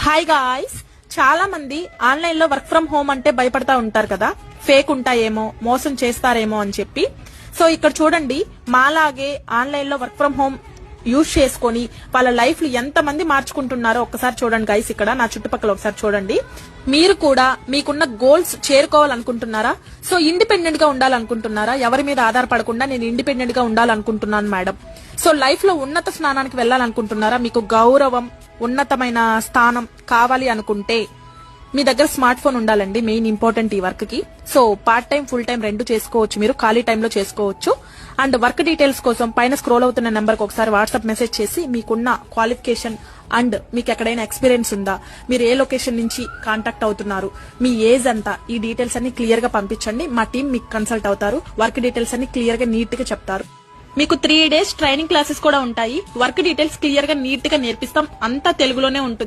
Hi guys, చాలా మంది online లో వర్క్ ఫ్రం హోమ్ అంటే భయపడతా ఉంటారు కదా, ఫేక్ ఉంటాయేమో, మోసం చేస్తారేమో అని చెప్పి. సో ఇక్కడ చూడండి, మాలాగే ఆన్లైన్ లో వర్క్ ఫ్రం హోమ్ యూజ్ చేసుకొని వాళ్ళ లైఫ్ లు ఎంత మంది మార్చుకుంటున్నారో ఒక్కసారి చూడండి గైస్. ఇక్కడ నా చుట్టుపక్కల ఒకసారి చూడండి. మీరు కూడా మీకున్న గోల్స్ చేరుకోవాలనుకుంటున్నారా? సో ఇండిపెండెంట్ గా ఉండాలనుకుంటున్నారా? ఎవరి మీద ఆధారపడకుండా నేను ఇండిపెండెంట్ గా ఉండాలనుకుంటున్నాను మేడం. సో లైఫ్ లో ఉన్నత స్థానానికి వెళ్ళాలనుకుంటున్నారా? మీకు గౌరవం, ఉన్నతమైన స్థానం కావాలి అనుకుంటే మీ దగ్గర స్మార్ట్ ఫోన్ ఉండాలండి, మెయిన్ ఇంపార్టెంట్ ఈ వర్క్ కి. So part time, full time రెండు చేసుకోవచ్చు, మీరు ఖాళీ టైంలో చేసుకోవచ్చు. అండ్ వర్క్ డీటెయిల్స్ కోసం పైన స్క్రోల్ అవుతున్న నెంబర్ కి ఒకసారి వాట్సాప్ మెసేజ్ చేసి మీకున్న క్వాలిఫికేషన్ అండ్ మీకు ఎక్కడైనా ఎక్స్పీరియన్స్ ఉందా, మీరు ఏ లొకేషన్ నుంచి కాంటాక్ట్ అవుతున్నారు, మీ ఏజ్ అంతా, ఈ డీటెయిల్స్ అన్ని క్లియర్ గా పంపించండి. మా టీం మీకు కన్సల్ట్ అవుతారు, వర్క్ డీటెయిల్స్ అన్ని క్లియర్ గా నీట్ గా చెప్తారు. మీకు 3 days ట్రైనింగ్ క్లాసెస్ కూడా ఉంటాయి. వర్క్ డీటెయిల్స్ క్లియర్ గా నీట్ గా నేర్పిస్తాం, అంతా తెలుగులోనే ఉంటుంది.